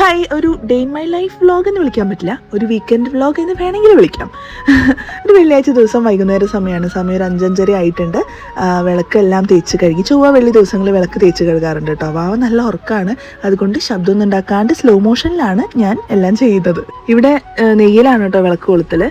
Hi, ഒരു day in my life vlog എന്ന് വിളിക്കാൻ പറ്റില്ല, ഒരു വീക്കെൻഡ് വ്ളോഗ് എന്ന് വേണമെങ്കിൽ വിളിക്കാം. ഒരു വെള്ളിയാഴ്ച ദിവസം വൈകുന്നേരം സമയമാണ്. സമയം ഒരു 5:30 ആയിട്ടുണ്ട്. വിളക്കെല്ലാം തേച്ച് കഴുകി. ചൊവ്വ വെള്ളി ദിവസങ്ങളിൽ വിളക്ക് തേച്ച് കഴുകാറുണ്ട് കേട്ടോ. വാവ നല്ല ഉറക്കമാണ്, അതുകൊണ്ട് ശബ്ദമൊന്നും ഉണ്ടാക്കാണ്ട് സ്ലോ മോഷനിലാണ് ഞാൻ എല്ലാം ചെയ്യുന്നത്. ഇവിടെ നെയ്യിലാണ് കേട്ടോ വിളക്ക് കൊളുത്തൽ.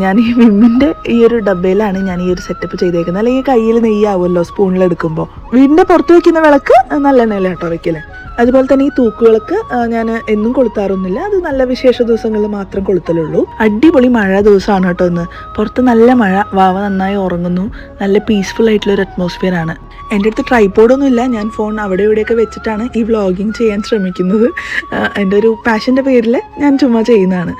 ഞാൻ ഈ വിമ്മിൻ്റെ ഈ ഒരു ഡബ്ബയിലാണ് ഞാൻ ഈ ഒരു സെറ്റപ്പ് ചെയ്തേക്കുന്നത്. അല്ലെങ്കിൽ കയ്യിൽ നെയ്യാവുമല്ലോ സ്പൂണിലെടുക്കുമ്പോൾ. വീടിൻ്റെ പുറത്ത് വയ്ക്കുന്ന വിളക്ക് നല്ലെണ്ണയില കേട്ടോ വെക്കല്. അതുപോലെ തന്നെ ഈ തൂക്കുവിളക്ക് ഞാൻ എന്നും കൊളുത്താറൊന്നുമില്ല, അത് നല്ല വിശേഷ ദിവസങ്ങളിൽ മാത്രം കൊളുത്തലുള്ളൂ. അടിപൊളി മഴ ദിവസമാണ് കേട്ടോ ഇന്ന്. പുറത്ത് നല്ല മഴ, വാവ നന്നായി ഉറങ്ങുന്നു. നല്ല പീസ്ഫുൾ ആയിട്ടുള്ളൊരു അറ്റ്മോസ്ഫിയർ ആണ്. എൻ്റെ അടുത്ത് ട്രൈപോഡൊന്നും ഇല്ല, ഞാൻ ഫോൺ അവിടെ ഇവിടെയൊക്കെ വെച്ചിട്ടാണ് ഈ വ്ളോഗിങ് ചെയ്യാൻ ശ്രമിക്കുന്നത്. എൻ്റെ ഒരു പാഷൻ്റെ പേരിൽ ഞാൻ ചുമ്മാ ചെയ്യുന്നതാണ്.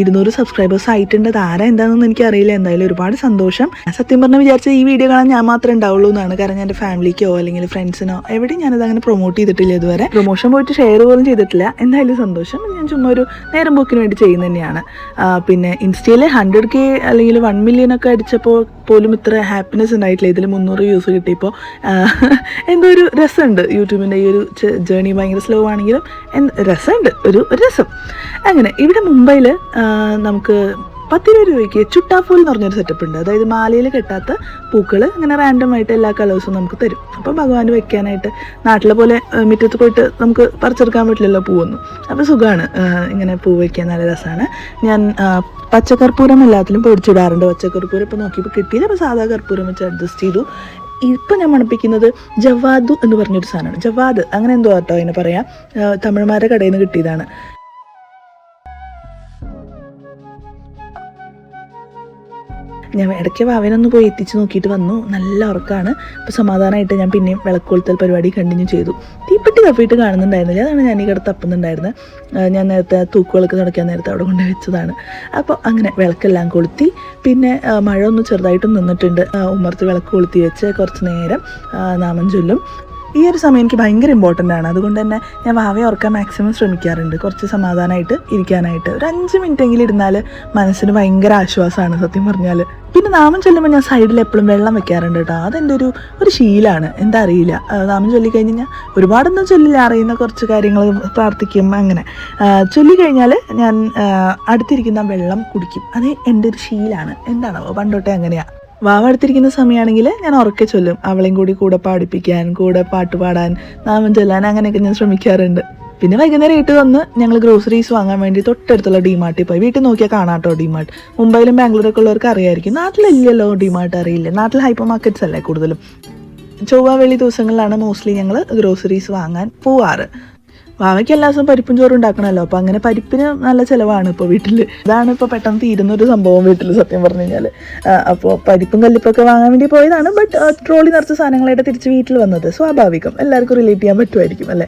200 സബ്സ്ക്രൈബേഴ്സ് ആയിട്ടുണ്ട്. അത് ആരാ എന്താണെന്നൊന്നും എനിക്കറിയില്ല. എന്തായാലും ഒരുപാട് സന്തോഷം. സത്യം പറഞ്ഞാൽ വിചാരിച്ച ഈ വീഡിയോ കാണാൻ ഞാൻ മാത്രമേ ഉണ്ടാവുള്ളൂ എന്നാണ്. കാരണം എൻ്റെ ഫാമിലിക്കോ അല്ലെങ്കിൽ ഫ്രണ്ട്സിനോ എവിടെയും ഞാനത് അങ്ങനെ പ്രൊമോട്ട് ചെയ്തിട്ടില്ല ഇതുവരെ. പ്രൊമോഷൻ പോയിട്ട് ഷെയർ പോലും ചെയ്തിട്ടില്ല. എന്തായാലും സന്തോഷം. ഞാൻ ചുമ്മാ ഒരു നേരം പോക്കിന് വേണ്ടി ചെയ്യുന്നത് തന്നെയാണ്. പിന്നെ ഇൻസ്റ്റയിൽ 100K അല്ലെങ്കിൽ 1 million ഒക്കെ അടിച്ചപ്പോൾ പോലും ഇത്ര ഹാപ്പിനെസ് ഉണ്ടായിട്ടില്ല. ഇതിൽ 300 വ്യൂസ് കിട്ടിയപ്പോൾ എന്തോ ഒരു രസമുണ്ട്. യൂട്യൂബിൻ്റെ ഈ ഒരു ജേർണി ഭയങ്കര സ്ലോ ആണെങ്കിലും രസമുണ്ട്, ഒരു രസം. അങ്ങനെ ഇവിടെ മുംബൈയിൽ നമുക്ക് 10 രൂപയ്ക്ക് ചുട്ടാഫൂൽ എന്ന് പറഞ്ഞൊരു സെറ്റപ്പ് ഉണ്ട്. അതായത് മാലയിൽ കെട്ടാത്ത പൂക്കൾ ഇങ്ങനെ റാൻഡമായിട്ട് എല്ലാ കളേഴ്സും നമുക്ക് തരും. അപ്പോൾ ഭഗവാന് വെക്കാനായിട്ട് നാട്ടിലെ പോലെ മുറ്റത്ത് പോയിട്ട് നമുക്ക് പറിച്ചെടുക്കാൻ പറ്റില്ലല്ലോ പൂവൊന്നും. അപ്പോൾ സുഖമാണ് ഇങ്ങനെ പൂ വയ്ക്കാൻ, നല്ല രസമാണ്. ഞാൻ പച്ചക്കർപ്പൂരം എല്ലാത്തിലും പൊടിച്ചിടാറുണ്ട്. പച്ചക്കർപ്പൂരം ഇപ്പോൾ നോക്കിയപ്പോൾ കിട്ടിയില്ല, അപ്പോൾ സാധാ കർപ്പൂരം വെച്ച് അഡ്ജസ്റ്റ് ചെയ്തു. ഇപ്പം ഞാൻ മണപ്പിക്കുന്നത് ജവാദു എന്ന് പറഞ്ഞൊരു സാധനമാണ്. ജവാദ് അങ്ങനെ എന്തോ കേട്ടോ അതിനെ പറയാം. തമിഴ്മാരുടെ കടയിൽ നിന്ന് കിട്ടിയതാണ്. ഞാൻ ഇടയ്ക്ക് വാവനൊന്ന് പോയി എത്തിച്ച് നോക്കിയിട്ട് വന്നു. നല്ല ഉറക്കമാണ്. അപ്പോൾ സമാധാനമായിട്ട് ഞാൻ പിന്നെയും വിളക്കൊളുത്തൽ പരിപാടി കണ്ടിന്യൂ ചെയ്തു. തീപ്പെട്ടി തപ്പിയിട്ട് കാണുന്നുണ്ടായിരുന്നില്ല, അതാണ് ഞാൻ ഈ കട തപ്പുന്നുണ്ടായിരുന്നത്. ഞാൻ നേരത്തെ തൂക്കുവിളക്ക് തുടയ്ക്കാൻ നേരത്തെ അവിടെ കൊണ്ട് വെച്ചതാണ്. അപ്പോൾ അങ്ങനെ വിളക്കെല്ലാം കൊളുത്തി. പിന്നെ മഴ ഒന്ന് ചെറുതായിട്ടും നിന്നിട്ടുണ്ട്. ഉമ്മർത്ത് വിളക്ക് കൊളുത്തി വെച്ച് കുറച്ച് നേരം നാമം ചൊല്ലും. ഈ ഒരു സമയം എനിക്ക് ഭയങ്കര ഇമ്പോർട്ടൻ്റ് ആണ്. അതുകൊണ്ട് തന്നെ ഞാൻ വാവയെ ഓർക്കാൻ മാക്സിമം ശ്രമിക്കാറുണ്ട്, കുറച്ച് സമാധാനമായിട്ട് ഇരിക്കാനായിട്ട്. ഒരു 5 മിനിറ്റെങ്കിലും ഇരുന്നാൽ മനസ്സിന് ഭയങ്കര ആശ്വാസമാണ് സത്യം പറഞ്ഞാൽ. പിന്നെ നാമം ചൊല്ലുമ്പോൾ ഞാൻ സൈഡിൽ എപ്പോഴും വെള്ളം വെക്കാറുണ്ട് കേട്ടോ. അതെൻ്റെ ഒരു ശീലമാണ്. എന്താ അറിയില്ല, നാമം ചൊല്ലിക്കഴിഞ്ഞ് ഞാൻ ഒരുപാടൊന്നും ചൊല്ലില്ല, അറിയുന്ന കുറച്ച് കാര്യങ്ങൾ പ്രാർത്ഥിക്കും. അങ്ങനെ ചൊല്ലിക്കഴിഞ്ഞാൽ ഞാൻ അടുത്തിരിക്കുന്ന വെള്ളം കുടിക്കും. അത് എൻ്റെ ഒരു ശീലമാണ്. എന്താണോ പണ്ടോട്ടെ അങ്ങനെയാണ്. വാവ അടുത്തിരിക്കുന്ന സമയമാണെങ്കിൽ ഞാൻ ഉറക്കെ ചൊല്ലും. അവളെയും കൂടെ പാടിപ്പിക്കാൻ, കൂടെ പാട്ട് പാടാൻ, നാമം ചൊല്ലാൻ അങ്ങനെയൊക്കെ ഞാൻ ശ്രമിക്കാറുണ്ട്. പിന്നെ വൈകുന്നേരം വീട്ടിൽ വന്ന് ഞങ്ങൾ ഗ്രോസറീസ് വാങ്ങാൻ വേണ്ടി തൊട്ടടുത്തുള്ള ഡിമാർട്ടിൽ പോയി. വീട്ടിൽ നോക്കിയാൽ കാണാട്ടോ ഡിമാർട്ട്. മുംബൈയിലും ബാംഗ്ലൂരൊക്കെ ഉള്ളവർക്ക് അറിയായിരിക്കും. നാട്ടിലില്ലല്ലോ ഡിമാർട്ട്, അറിയില്ല. നാട്ടിൽ ഹൈപ്പർ മാർക്കറ്റ്സ് അല്ലേ കൂടുതലും. ചൊവ്വ വെള്ളി ദിവസങ്ങളിലാണ് മോസ്റ്റ്ലി ഞങ്ങൾ ഗ്രോസറീസ് വാങ്ങാൻ പോവാറ്. വാവയ്ക്ക് എല്ലാ ദിവസവും പരിപ്പും ചോറും ഉണ്ടാക്കണമല്ലോ, അപ്പോൾ അങ്ങനെ പരിപ്പിന് നല്ല ചിലവാണ് ഇപ്പോൾ വീട്ടിൽ. ഇതാണ് ഇപ്പോൾ പെട്ടെന്ന് തീരുന്നൊരു സംഭവം വീട്ടിൽ സത്യം പറഞ്ഞു കഴിഞ്ഞാൽ. അപ്പോൾ പരിപ്പും കല്ലിപ്പൊക്കെ വാങ്ങാൻ വേണ്ടി പോയതാണ്. ബട്ട് ട്രോളി നിറച്ച സാധനങ്ങളായിട്ട് തിരിച്ച് വീട്ടിൽ വന്നത് സ്വാഭാവികം. എല്ലാവർക്കും റിലേറ്റ് ചെയ്യാൻ പറ്റുമായിരിക്കും അല്ലേ.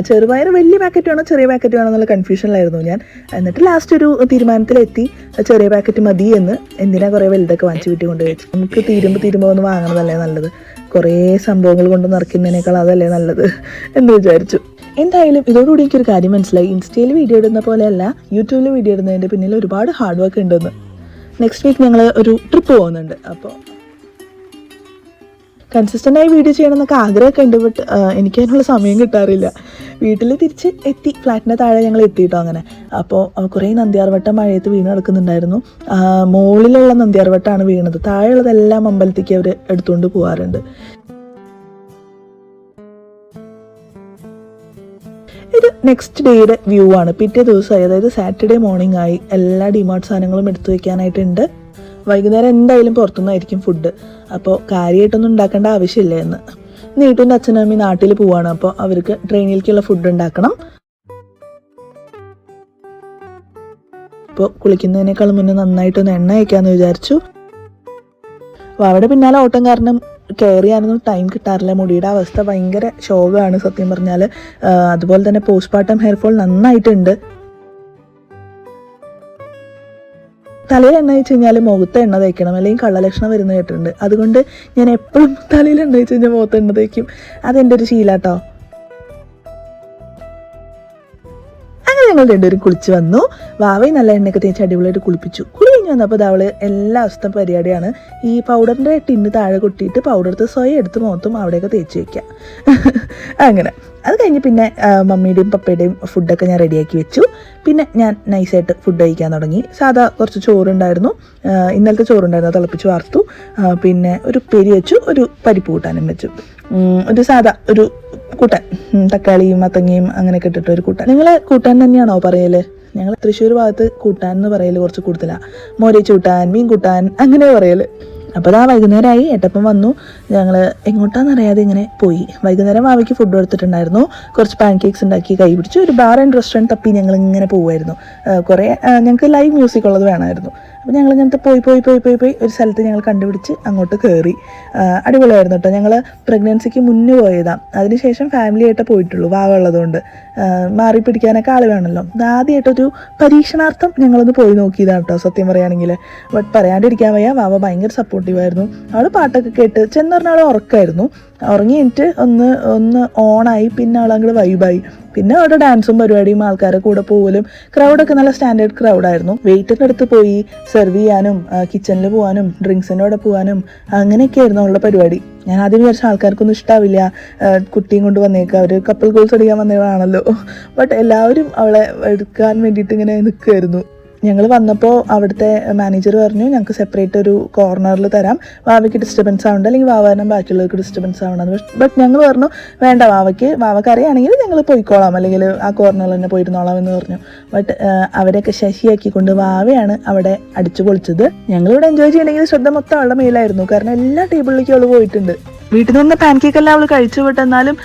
ചെറുപയർ വലിയ പാക്കറ്റ് വേണോ ചെറിയ പാക്കറ്റ് വേണോ എന്നുള്ള കൺഫ്യൂഷനിലായിരുന്നു ഞാൻ. എന്നിട്ട് ലാസ്റ്റ് ഒരു തീരുമാനത്തിലെത്തി, ചെറിയ പാക്കറ്റ് മതി എന്ന്. എന്തിനാ കുറേ വലുതൊക്കെ വാങ്ങിച്ച് വീട്ടിൽ കൊണ്ട് വെച്ച്, നമുക്ക് തീരുമ്പോൾ ഒന്ന് വാങ്ങണതല്ലേ നല്ലത്. കുറേ സംഭവങ്ങൾ കൊണ്ട് നിറയ്ക്കുന്നതിനേക്കാൾ അതല്ലേ നല്ലത് എന്ന് വിചാരിച്ചു. എന്തായാലും ഇതോടുകൂടി എനിക്കൊരു കാര്യം മനസ്സിലായി. ഇൻസ്റ്റയിൽ വീഡിയോ ഇടുന്ന പോലെയല്ല യൂട്യൂബിൽ വീഡിയോ ഇടുന്നതിൻ്റെ പിന്നിൽ ഒരുപാട് ഹാർഡ് വർക്ക് ഉണ്ടെന്ന്. നെക്സ്റ്റ് വീക്ക് ഞങ്ങൾ ഒരു ട്രിപ്പ് പോകുന്നുണ്ട്. അപ്പോൾ കൺസിസ്റ്റൻ്റായി വീഡിയോ ചെയ്യണമെന്നൊക്കെ ആഗ്രഹമൊക്കെ ഉണ്ട്. ബട്ട് എനിക്ക് അതിനുള്ള സമയം കിട്ടാറില്ല. വീട്ടിൽ തിരിച്ച് എത്തി, ഫ്ലാറ്റിൻ്റെ താഴെ ഞങ്ങൾ എത്തിയിട്ടോ അങ്ങനെ. അപ്പോൾ കുറേ നന്ദ്യാർവട്ടം മഴയത്ത് വീണ് കിടക്കുന്നുണ്ടായിരുന്നു. മുകളിലുള്ള നന്ദ്യാർവട്ടമാണ് വീണത്, താഴെയുള്ളതെല്ലാം അമ്പലത്തേക്ക് അവർ എടുത്തുകൊണ്ട് പോകാറുണ്ട്. ഇത് നെക്സ്റ്റ് ഡേയുടെ വ്യൂ ആണ്. പിറ്റേ ദിവസമായി, അതായത് സാറ്റർഡേ മോർണിംഗ് ആയി. എല്ലാ ഡിമാർട്ട് സാധനങ്ങളും എടുത്തു വയ്ക്കാനായിട്ടുണ്ട്. വൈകുന്നേരം എന്തായാലും പുറത്തുനിന്നായിരിക്കും ഫുഡ്. അപ്പോൾ കാര്യമായിട്ടൊന്നും ഉണ്ടാക്കേണ്ട ആവശ്യമില്ല എന്ന്. നീട്ടുൻ്റെ അച്ഛനും അമ്മയും നാട്ടിൽ പോവാണ്. അപ്പോൾ അവർക്ക് ട്രെയിനിലേക്കുള്ള ഫുഡ് ഉണ്ടാക്കണം. ഇപ്പോൾ കുളിക്കുന്നതിനേക്കാളും മുന്നേ നന്നായിട്ടൊന്ന് എണ്ണ വയ്ക്കാമെന്ന് വിചാരിച്ചു. അവിടെ പിന്നാലെ ഓട്ടം കാരണം കെയർ ചെയ്യാനൊന്നും ടൈം കിട്ടാറില്ല. മുടിയുടെ അവസ്ഥ ഭയങ്കര ശോകമാണ് സത്യം പറഞ്ഞാൽ. അതുപോലെ തന്നെ പോസ്റ്റ്മോർട്ടം ഹെയർ ഫോൾ നന്നായിട്ടുണ്ട്. തലയിൽ എണ്ണ വെച്ച് കഴിഞ്ഞാൽ മുഖത്ത് എണ്ണ തേക്കണം, അല്ലെങ്കിൽ കള്ളലക്ഷണം വരുന്ന കേട്ടിട്ടുണ്ട്. അതുകൊണ്ട് ഞാൻ എപ്പോഴും തലയിൽ എണ്ണ വെച്ച് കഴിഞ്ഞാൽ മുഖത്ത് എണ്ണ തേക്കും. അതെൻ്റെ ഒരു ശീലാട്ടോ. അങ്ങനെ ഞങ്ങൾ രണ്ടുപേരും കുളിച്ച് വന്നു. വാവയും നല്ല എണ്ണയൊക്കെ തേച്ച് അടിപൊളിയായിട്ട് കുളിപ്പിച്ചു. കുളി കഴിഞ്ഞ് വന്നപ്പോൾ അവൾ എല്ലാ ദിവസത്തെ പരിപാടിയാണ് ഈ പൗഡറിൻ്റെ ടിന്ന് താഴെ കൊട്ടിയിട്ട് പൗഡർ എടുത്ത് സ്വയം എടുത്ത് മുഖത്തും അവിടെയൊക്കെ തേച്ച് വയ്ക്കുക. അങ്ങനെ അത് കഴിഞ്ഞ് പിന്നെ മമ്മിയുടെയും പപ്പയുടെയും ഫുഡൊക്കെ ഞാൻ റെഡിയാക്കി വെച്ചു. പിന്നെ ഞാൻ നൈസായിട്ട് ഫുഡ് കഴിക്കാൻ തുടങ്ങി. സാധാ കുറച്ച് ചോറുണ്ടായിരുന്നു, ഇന്നലത്തെ ചോറുണ്ടായിരുന്നു, തിളപ്പിച്ച് വാർത്തു. പിന്നെ ഒരു ഉപ്പേരി വെച്ചു, ഒരു പരിപ്പ് കൂട്ടാനും വെച്ചു, ഒരു സാധാ ഒരു കൂട്ടാൻ, തക്കാളിയും മത്തങ്ങയും അങ്ങനെയൊക്കെ ഇട്ടിട്ട് ഒരു കൂട്ടാൻ. നിങ്ങൾ കൂട്ടാൻ തന്നെയാണോ പറയൽ? ഞങ്ങൾ തൃശ്ശൂർ ഭാഗത്ത് കൂട്ടാൻ എന്ന് പറയൽ കുറച്ച് കൂടുതലാണ്. മോരേച്ച് കൂട്ടാൻ, മീൻ കൂട്ടാൻ അങ്ങനെ പറയൽ. അപ്പോൾ വൈകുന്നേരമായി, ഏട്ടപ്പം വന്നു. ഞങ്ങൾ എങ്ങോട്ടാണെന്നറിയാതെ ഇങ്ങനെ പോയി. വൈകുന്നേരം വാവയ്ക്ക് ഫുഡ് കൊടുത്തിട്ടുണ്ടായിരുന്നു. കുറച്ച് പാൻ കേക്ക്സ് ഉണ്ടാക്കി കൈ പിടിച്ചു. ഒരു ബാർ ആൻഡ് റെസ്റ്റോറൻറ്റ് തപ്പി ഞങ്ങൾ ഇങ്ങനെ പോകുമായിരുന്നു. കുറേ ഞങ്ങൾക്ക് ലൈവ് മ്യൂസിക് ഉള്ളത് വേണമായിരുന്നു. അപ്പോൾ ഞങ്ങൾ ഇങ്ങനത്തെ പോയി ഒരു സ്ഥലത്ത് ഞങ്ങൾ കണ്ടുപിടിച്ച് അങ്ങോട്ട് കയറി. അടിപൊളിയായിരുന്നു കേട്ടോ. ഞങ്ങൾ പ്രഗ്നൻസിക്ക് മുന്നേ പോയതാണ്. അതിനുശേഷം ഫാമിലി ആയിട്ട് പോയിട്ടുള്ളൂ, വാവ ഉള്ളതുകൊണ്ട്. മാറി പിടിക്കാനൊക്കെ ആൾ വേണമല്ലോ. ആദ്യമായിട്ടൊരു പരീക്ഷണാർത്ഥം ഞങ്ങളൊന്ന് പോയി നോക്കിയതാണ് കേട്ടോ, സത്യം പറയുകയാണെങ്കിൽ. ബട്ട് പറയാണ്ടിരിക്കാൻ വയ്യ, വാവ ഭയങ്കര സപ്പോർട്ടീവായിരുന്നു. അവൾ പാട്ടൊക്കെ കേട്ട് ചെന്നറിഞ്ഞ അവൾ ഉറക്കമായിരുന്നു. ഉറങ്ങി കഴിഞ്ഞിട്ട് ഒന്ന് ഓണായി. പിന്നെ അവൾ അങ്ങോട്ട് വൈബായി. പിന്നെ അവിടെ ഡാൻസും പരിപാടിയും ആൾക്കാരെ കൂടെ പോകലും. ക്രൗഡൊക്കെ നല്ല സ്റ്റാൻഡേർഡ് ക്രൗഡായിരുന്നു. വെയിറ്ററിൻ്റെ അടുത്ത് പോയി സെർവ് ചെയ്യാനും കിച്ചണിൽ പോകാനും ഡ്രിങ്ക്സിൻ്റെ കൂടെ പോകാനും അങ്ങനെയൊക്കെ ആയിരുന്നു അവളുടെ പരിപാടി. ഞാൻ ആദ്യം വിചാരിച്ച ആൾക്കാർക്കൊന്നും ഇഷ്ടാവില്ല, കുട്ടിയും കൊണ്ട് വന്നേക്കുക, അവർ കപ്പിൾ ഗോൾസ് അടിക്കാൻ വന്നതാണല്ലോ. ബട്ട് എല്ലാവരും അവളെ എടുക്കാൻ വേണ്ടിയിട്ട് ഇങ്ങനെ നിൽക്കുമായിരുന്നു. ഞങ്ങൾ വന്നപ്പോൾ അവിടുത്തെ മാനേജർ പറഞ്ഞു ഞങ്ങൾക്ക് സെപ്പറേറ്റ് ഒരു കോർണറിൽ തരാം, വാവയ്ക്ക് ഡിസ്റ്റർബൻസ് ആവണ്ട, അല്ലെങ്കിൽ വാവാനും ബാക്കിയുള്ളവർക്ക് ഡിസ്റ്റർബൻസ് ആവണമെന്ന്. ബട്ട് ഞങ്ങൾ പറഞ്ഞു വേണ്ട, വാവയ്ക്ക് അറിയുകയാണെങ്കിൽ ഞങ്ങൾ പോയിക്കോളാം, അല്ലെങ്കിൽ ആ കോർണറിൽ തന്നെ പോയിരുന്നോളാം എന്ന് പറഞ്ഞു. ബട്ട് അവരെയൊക്കെ ശശിയാക്കിക്കൊണ്ട് വാവയാണ് അവിടെ അടിച്ചു പൊളിച്ചത്. ഞങ്ങളിവിടെ എൻജോയ് ചെയ്യണമെങ്കിൽ ശ്രദ്ധ മൊത്തം അവളുടെ മേലായിരുന്നു, കാരണം എല്ലാ ടേബിളിലേക്കും അവൾ പോയിട്ടുണ്ട്. വീട്ടിൽ നിന്ന് പാൻ കേക്കെല്ലാം അവൾ കഴിച്ചു വിട്ട്. എന്നാലും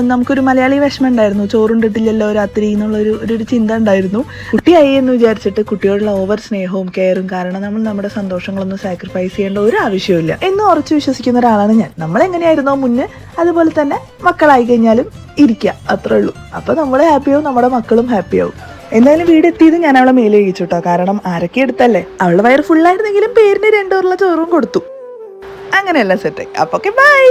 നമുക്കൊരു മലയാളി വിഷമം ഉണ്ടായിരുന്നു, ചോറുണ്ടിട്ടില്ലല്ലോ രാത്രി എന്നുള്ളൊരു ചിന്ത ഉണ്ടായിരുന്നു. കുട്ടിയായി എന്ന് വിചാരിച്ചിട്ട് കുട്ടിയോടുള്ള ഓവർ സ്നേഹവും കെയറും കാരണം നമ്മൾ നമ്മുടെ സന്തോഷങ്ങളൊന്നും സാക്രിഫൈസ് ചെയ്യേണ്ട ഒരു ആവശ്യമില്ല എന്ന് ഉറച്ചു വിശ്വസിക്കുന്ന ഒരാളാണ് ഞാൻ. നമ്മളെങ്ങനെയായിരുന്നോ മുന്നേ അതുപോലെ തന്നെ മക്കളായി കഴിഞ്ഞാലും ഇരിക്കുക, അത്രേ ഉള്ളൂ. അപ്പോൾ നമ്മൾ ഹാപ്പിയാവും, നമ്മുടെ മക്കളും ഹാപ്പിയാവും. എന്തായാലും വീടെത്തിയത് ഞാൻ അവളെ മേലെ കഴിച്ചു കേട്ടോ, കാരണം ആരൊക്കെ എടുത്തല്ലേ. അവളുടെ വയറ് ഫുള്ളായിരുന്നെങ്കിലും പേരിന് 2 ഉരുള ചോറും കൊടുത്തു. അങ്ങനെയല്ല സെറ്റ്. അപ്പോൾ ഓക്കെ, ബൈ.